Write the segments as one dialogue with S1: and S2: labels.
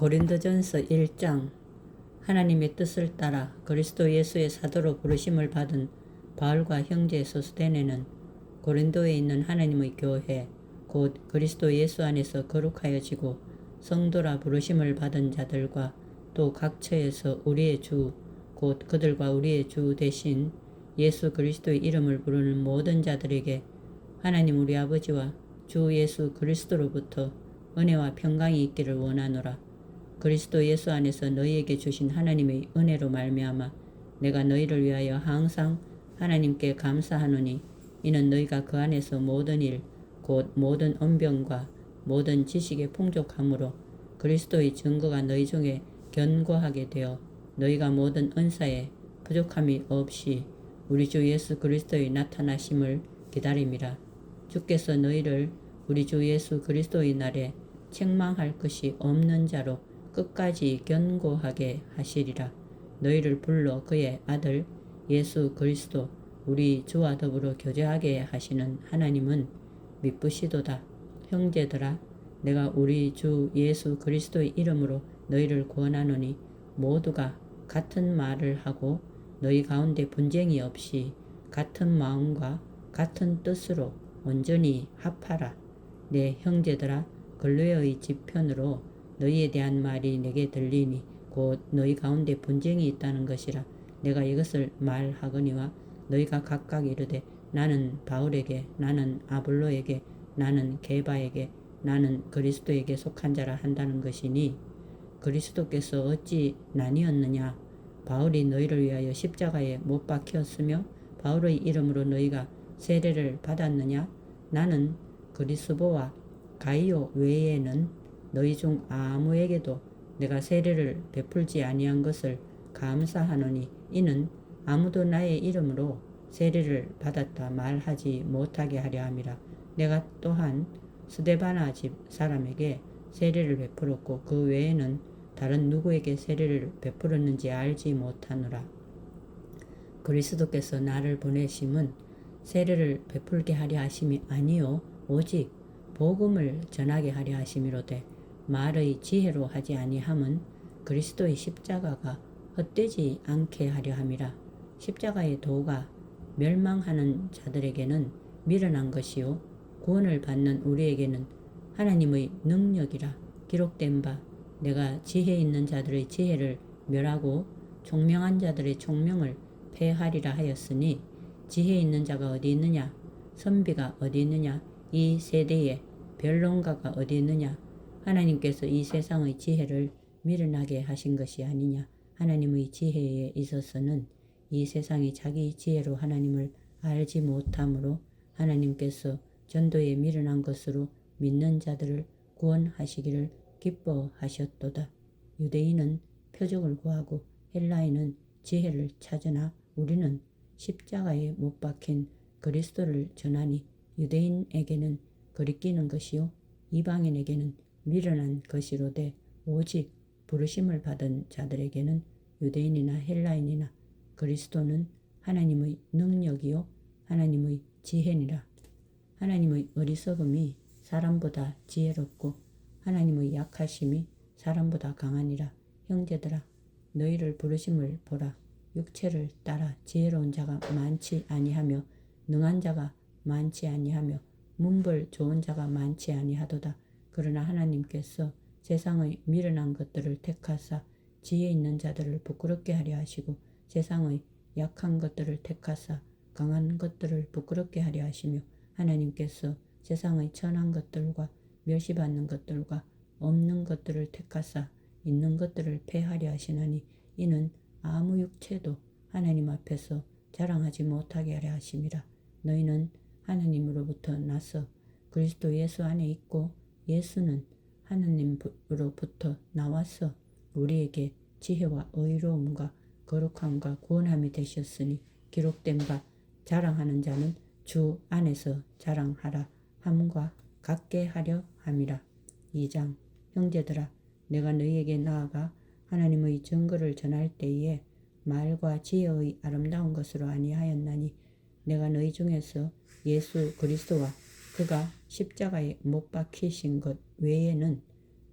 S1: 고린도전서 1장. 하나님의 뜻을 따라 그리스도 예수의 사도로 부르심을 받은 바울과 형제 소스데네는 고린도에 있는 하나님의 교회 곧 그리스도 예수 안에서 거룩하여지고 성도라 부르심을 받은 자들과 또 각 처에서 우리의 주 곧 그들과 우리의 주 대신 예수 그리스도의 이름을 부르는 모든 자들에게 하나님 우리 아버지와 주 예수 그리스도로부터 은혜와 평강이 있기를 원하노라. 그리스도 예수 안에서 너희에게 주신 하나님의 은혜로 말미암아 내가 너희를 위하여 항상 하나님께 감사하노니 이는 너희가 그 안에서 모든 일 곧 모든 언병과 모든 지식의 풍족함으로 그리스도의 증거가 너희 중에 견고하게 되어 너희가 모든 은사에 부족함이 없이 우리 주 예수 그리스도의 나타나심을 기다림이라. 주께서 너희를 우리 주 예수 그리스도의 날에 책망할 것이 없는 자로 끝까지 견고하게 하시리라. 너희를 불러 그의 아들 예수 그리스도 우리 주와 더불어 교제하게 하시는 하나님은 미쁘시도다. 형제들아, 내가 우리 주 예수 그리스도의 이름으로 너희를 구원하노니 모두가 같은 말을 하고 너희 가운데 분쟁이 없이 같은 마음과 같은 뜻으로 온전히 합하라. 내 형제들아, 근레의 지편으로 너희에 대한 말이 내게 들리니 곧 너희 가운데 분쟁이 있다는 것이라. 내가 이것을 말하거니와 너희가 각각 이르되 나는 바울에게, 나는 아볼로에게, 나는 게바에게, 나는 그리스도에게 속한 자라 한다는 것이니 그리스도께서 어찌 나뉘었느냐? 바울이 너희를 위하여 십자가에 못 박혔으며 바울의 이름으로 너희가 세례를 받았느냐? 나는 그리스보와 가이오 외에는 너희 중 아무에게도 내가 세례를 베풀지 아니한 것을 감사하노니 이는 아무도 나의 이름으로 세례를 받았다 말하지 못하게 하려 함이라. 내가 또한 스데바나 집 사람에게 세례를 베풀었고 그 외에는 다른 누구에게 세례를 베풀었는지 알지 못하노라. 그리스도께서 나를 보내심은 세례를 베풀게 하려 하심이 아니요 오직 복음을 전하게 하려 하심이로되 말의 지혜로 하지 아니함은 그리스도의 십자가가 헛되지 않게 하려 함이라. 십자가의 도가 멸망하는 자들에게는 미련한 것이요 구원을 받는 우리에게는 하나님의 능력이라. 기록된 바 내가 지혜 있는 자들의 지혜를 멸하고 총명한 자들의 총명을 폐하리라 하였으니 지혜 있는 자가 어디 있느냐? 선비가 어디 있느냐? 이 세대에 변론가가 어디 있느냐? 하나님께서 이 세상의 지혜를 미련하게 하신 것이 아니냐? 하나님의 지혜에 있어서는 이 세상이 자기 지혜로 하나님을 알지 못하므로 하나님께서 전도에 미련한 것으로 믿는 자들을 구원하시기를 기뻐하셨도다. 유대인은 표적을 구하고 헬라인은 지혜를 찾으나 우리는 십자가에 못 박힌 그리스도를 전하니 유대인에게는 거리끼는 것이요 이방인에게는 미련한 것이로되 오직 부르심을 받은 자들에게는 유대인이나 헬라인이나 그리스도는 하나님의 능력이요 하나님의 지혜니라. 하나님의 어리석음이 사람보다 지혜롭고 하나님의 약하심이 사람보다 강하니라. 형제들아, 너희를 부르심을 보라. 육체를 따라 지혜로운 자가 많지 아니하며 능한 자가 많지 아니하며 문벌 좋은 자가 많지 아니하도다. 그러나 하나님께서 세상의 미련한 것들을 택하사 지혜 있는 자들을 부끄럽게 하려 하시고 세상의 약한 것들을 택하사 강한 것들을 부끄럽게 하려 하시며 하나님께서 세상의 천한 것들과 멸시받는 것들과 없는 것들을 택하사 있는 것들을 폐하려 하시나니 이는 아무 육체도 하나님 앞에서 자랑하지 못하게 하려 하심이라. 너희는 하나님으로부터 나서 그리스도 예수 안에 있고 예수는 하나님으로부터 나와서 우리에게 지혜와 의로움과 거룩함과 구원함이 되셨으니 기록된 바 자랑하는 자는 주 안에서 자랑하라 함과 같게 하려 함이라. 2장. 형제들아, 내가 너희에게 나아가 하나님의 증거를 전할 때에 말과 지혜의 아름다운 것으로 아니하였나니 내가 너희 중에서 예수 그리스도와 그가 십자가에 못 박히신 것 외에는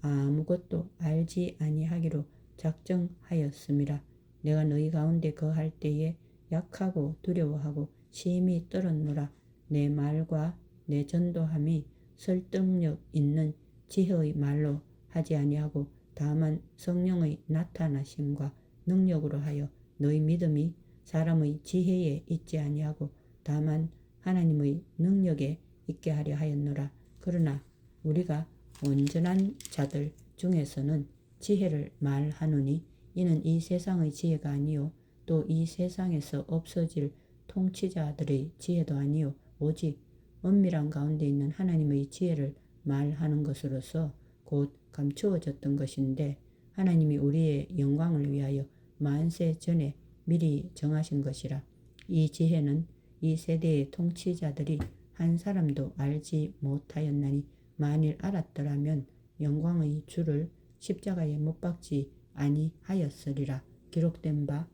S1: 아무것도 알지 아니하기로 작정하였음이라. 내가 너희 가운데 거할 때에 약하고 두려워하고 심히 떨었노라. 내 말과 내 전도함이 설득력 있는 지혜의 말로 하지 아니하고 다만 성령의 나타나심과 능력으로 하여 너희 믿음이 사람의 지혜에 있지 아니하고 다만 하나님의 능력에 있게 하려 하였노라. 그러나 우리가 온전한 자들 중에서는 지혜를 말하노니 이는 이 세상의 지혜가 아니요 또 이 세상에서 없어질 통치자들의 지혜도 아니요 오직 은밀한 가운데 있는 하나님의 지혜를 말하는 것으로서 곧 감추어졌던 것인데 하나님이 우리의 영광을 위하여 만세 전에 미리 정하신 것이라. 이 지혜는 이 세대의 통치자들이 한 사람도 알지 못하였나니 만일 알았더라면 영광의 주를 십자가에 못 박지 아니하였으리라. 기록된 바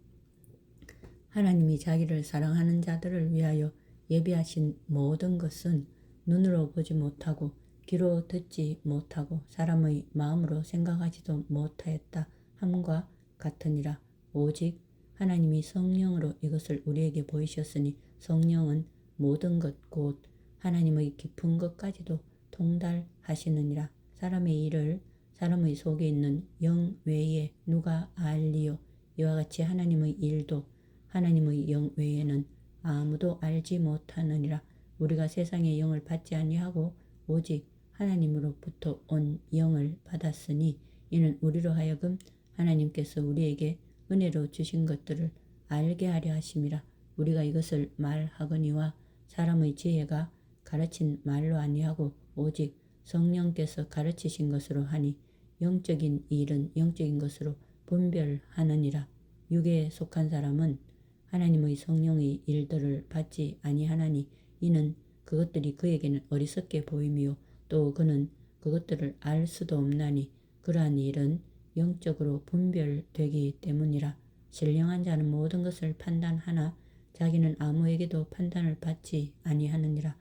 S1: 하나님이 자기를 사랑하는 자들을 위하여 예비하신 모든 것은 눈으로 보지 못하고 귀로 듣지 못하고 사람의 마음으로 생각하지도 못하였다 함과 같으니라. 오직 하나님이 성령으로 이것을 우리에게 보이셨으니 성령은 모든 것 곧 하나님의 깊은 것까지도 통달하시느니라. 사람의 일을 사람의 속에 있는 영 외에 누가 알리요? 이와 같이 하나님의 일도 하나님의 영 외에는 아무도 알지 못하느니라. 우리가 세상의 영을 받지 아니하고 오직 하나님으로부터 온 영을 받았으니 이는 우리로 하여금 하나님께서 우리에게 은혜로 주신 것들을 알게 하려 하심이라. 우리가 이것을 말하거니와 사람의 지혜가 가르친 말로 아니하고 오직 성령께서 가르치신 것으로 하니 영적인 일은 영적인 것으로 분별하느니라. 육에 속한 사람은 하나님의 성령의 일들을 받지 아니하나니 이는 그것들이 그에게는 어리석게 보임이요 또 그는 그것들을 알 수도 없나니 그러한 일은 영적으로 분별되기 때문이라. 신령한 자는 모든 것을 판단하나 자기는 아무에게도 판단을 받지 아니하느니라.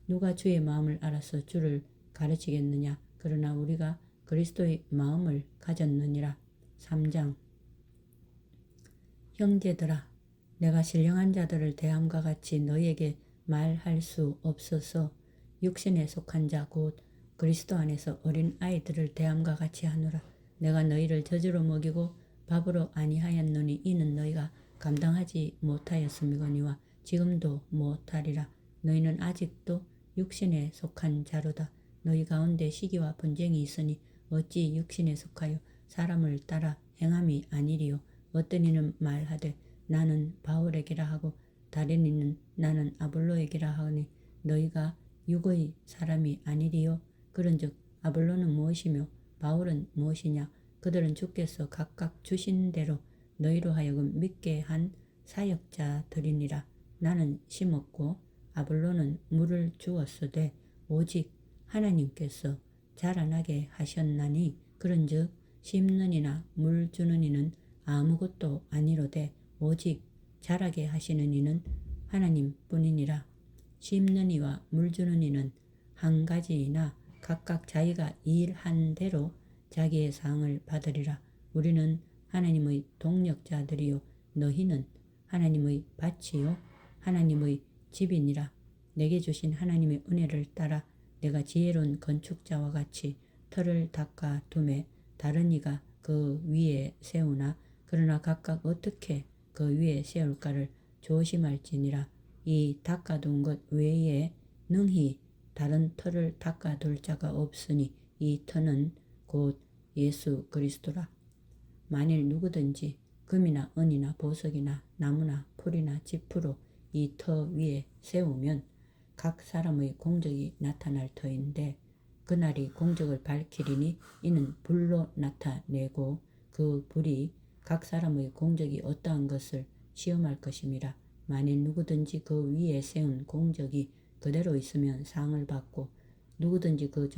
S1: 누가 주의 마음을 알아서 주를 가르치겠느냐? 그러나 우리가 그리스도의 마음을 가졌느니라. 3장 형제들아 내가 신령한 자들을 대함과 같이 너희에게 말할 수 없어서 육신에 속한 자 곧 그리스도 안에서 어린 아이들을 대함과 같이 하노라. 내가 너희를 젖으로 먹이고 밥으로 아니하였노니 이는 너희가 감당하지 못하였음이거니와 지금도 못하리라. 너희는 아직도 육신에 속한 자로다. 너희 가운데 시기와 분쟁이 있으니 어찌 육신에 속하여 사람을 따라 행함이 아니리요. 어떤 이는 말하되 나는 바울에게라 하고 다른 이는 나는 아볼로에게라 하니 너희가 육의 사람이 아니리요. 그런즉 아볼로는 무엇이며 바울은 무엇이냐? 그들은 주께서 각각 주신 대로 너희로 하여금 믿게 한 사역자들이니라. 나는 심었고 아볼로는 물을 주었으되 오직 하나님께서 자라나게 하셨나니 그런즉 심는 이나 물 주는 이는 아무것도 아니로되 오직 자라게 하시는 이는 하나님뿐이니라. 심는 이와 물 주는 이는 한 가지이나 각각 자기가 일한 대로 자기의 상을 받으리라. 우리는 하나님의 동력자들이요 너희는 하나님의 밭이요 하나님의 집이니라. 내게 주신 하나님의 은혜를 따라 내가 지혜로운 건축자와 같이 터를 닦아 두매 다른 이가 그 위에 세우나 그러나 각각 어떻게 그 위에 세울까를 조심할지니라. 이 닦아둔 것 외에 능히 다른 터를 닦아둘 자가 없으니 이 터는 곧 예수 그리스도라. 만일 누구든지 금이나 은이나 보석이나 나무나 풀이나 지푸로 이 터 위에 세우면 각 사람의 공적이 나타날 터인데 그날이 공적을 밝히리니 이는 불로 나타내고 그 불이 각 사람의 공적이 어떠한 것을 시험할 것임이라. 만일 누구든지 그 위에 세운 공적이 그대로 있으면 상을 받고 누구든지 그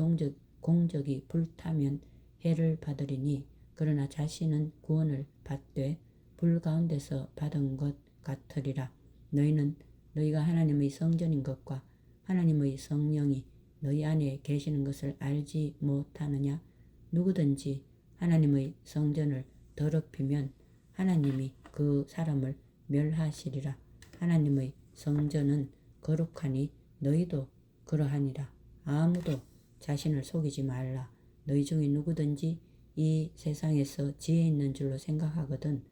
S1: 공적이 불타면 해를 받으리니 그러나 자신은 구원을 받되 불 가운데서 받은 것 같으리라. 너희는 너희가 하나님의 성전인 것과 하나님의 성령이 너희 안에 계시는 것을 알지 못하느냐? 누구든지 하나님의 성전을 더럽히면 하나님이 그 사람을 멸하시리라. 하나님의 성전은 거룩하니 너희도 그러하니라. 아무도 자신을 속이지 말라. 너희 중에 누구든지 이 세상에서 지혜 있는 줄로 생각하거든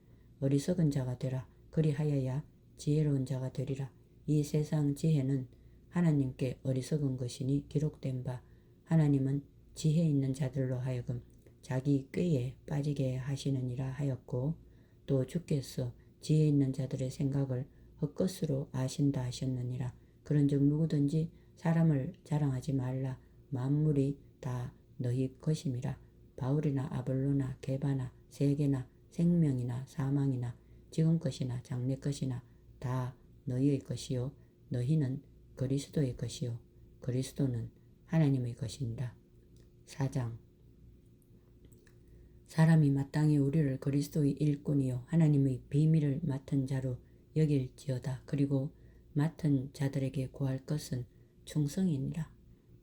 S1: 어리석은 자가 되라. 그리하여야 지혜로운 자가 되리라. 이 세상 지혜는 하나님께 어리석은 것이니 기록된 바 하나님은 지혜 있는 자들로 하여금 자기 꾀에 빠지게 하시느니라 하였고, 또 주께서 지혜 있는 자들의 생각을 헛것으로 아신다 하셨느니라. 그런즉 누구든지 사람을 자랑하지 말라. 만물이 다 너희 것임이라. 바울이나 아볼로나 게바나 세계나 생명이나 사망이나 지금 것이나 장래 것이나 다 너희의 것이요 너희는 그리스도의 것이요 그리스도는 하나님의 것이니라. 4장. 사람이 마땅히 우리를 그리스도의 일꾼이요 하나님의 비밀을 맡은 자로 여길지어다. 그리고 맡은 자들에게 구할 것은 충성이니라.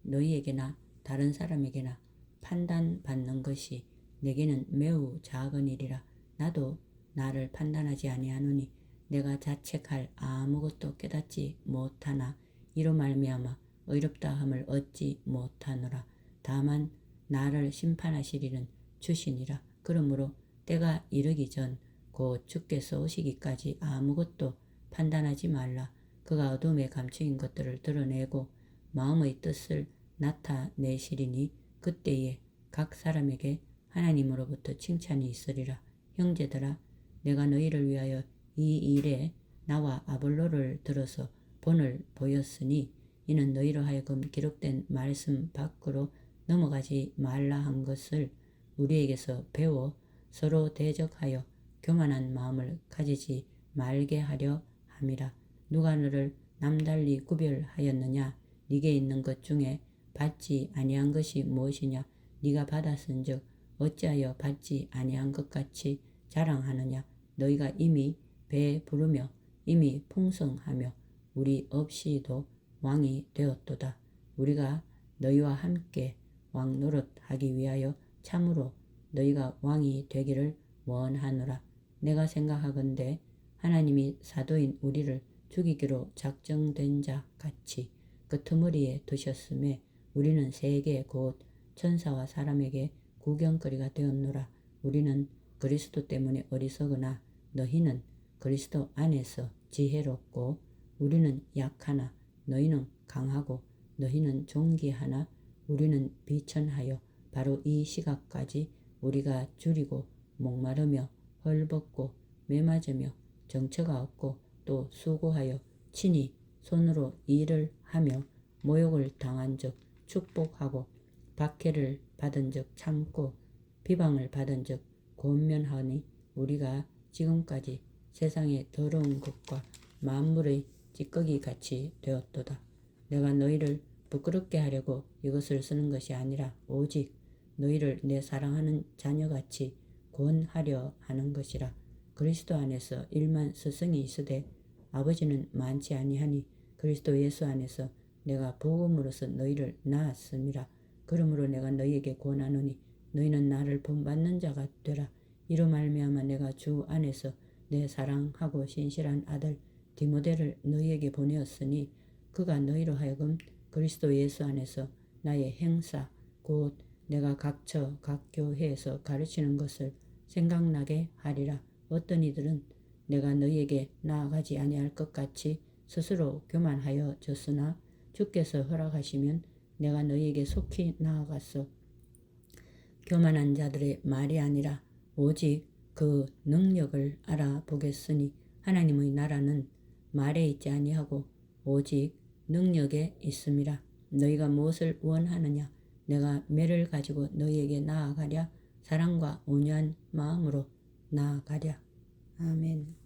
S1: 너희에게나 다른 사람에게나 판단받는 것이 내게는 매우 작은 일이라. 나도 나를 판단하지 아니하노니 내가 자책할 아무것도 깨닫지 못하나 이로 말미암아 의롭다함을 얻지 못하노라. 다만 나를 심판하시리는 주시니라. 그러므로 때가 이르기 전 곧 주께서 오시기까지 아무것도 판단하지 말라. 그가 어둠에 감추인 것들을 드러내고 마음의 뜻을 나타내시리니 그때에 각 사람에게 하나님으로부터 칭찬이 있으리라. 형제들아, 내가 너희를 위하여 이 일에 나와 아볼로를 들어서 본을 보였으니 이는 너희로 하여금 기록된 말씀 밖으로 넘어가지 말라 한 것을 우리에게서 배워 서로 대적하여 교만한 마음을 가지지 말게 하려 함이라. 누가 너를 남달리 구별하였느냐? 네게 있는 것 중에 받지 아니한 것이 무엇이냐? 네가 받았은즉 어찌하여 받지 아니한 것 같이 자랑하느냐? 너희가 이미 배부르며 이미 풍성하며 우리 없이도 왕이 되었도다. 우리가 너희와 함께 왕 노릇하기 위하여 참으로 너희가 왕이 되기를 원하노라. 내가 생각하건대 하나님이 사도인 우리를 죽이기로 작정된 자 같이 끄트머리에 두셨음에 우리는 세계 곧 천사와 사람에게 구경거리가 되었노라. 우리는 그리스도 때문에 어리석으나 너희는 그리스도 안에서 지혜롭고 우리는 약하나 너희는 강하고 너희는 존귀하나 우리는 비천하여 바로 이 시각까지 우리가 줄이고 목마르며 헐벗고 매맞으며 정처가 없고 또 수고하여 친히 손으로 일을 하며 모욕을 당한 적 축복하고 박해를 받은 적 참고 비방을 받은 적 권면하니 우리가 지금까지 세상의 더러운 것과 만물의 찌꺼기 같이 되었도다. 내가 너희를 부끄럽게 하려고 이것을 쓰는 것이 아니라 오직 너희를 내 사랑하는 자녀같이 권하려 하는 것이라. 그리스도 안에서 일만 스승이 있으되 아버지는 많지 아니하니 그리스도 예수 안에서 내가 복음으로서 너희를 낳았음이라. 그러므로 내가 너희에게 권하노니 너희는 나를 본받는 자가 되라. 이로 말미암아 내가 주 안에서 내 사랑하고 신실한 아들 디모데를 너희에게 보내었으니 그가 너희로 하여금 그리스도 예수 안에서 나의 행사 곧 내가 각처 각 교회에서 가르치는 것을 생각나게 하리라. 어떤 이들은 내가 너희에게 나아가지 아니할 것 같이 스스로 교만하여 졌으나 주께서 허락하시면 내가 너희에게 속히 나아가서 교만한 자들의 말이 아니라 오직 그 능력을 알아보겠으니 하나님의 나라는 말에 있지 아니하고 오직 능력에 있음이라. 너희가 무엇을 원하느냐? 내가 매를 가지고 너희에게 나아가랴? 사랑과 온유한 마음으로 나아가랴. 아멘.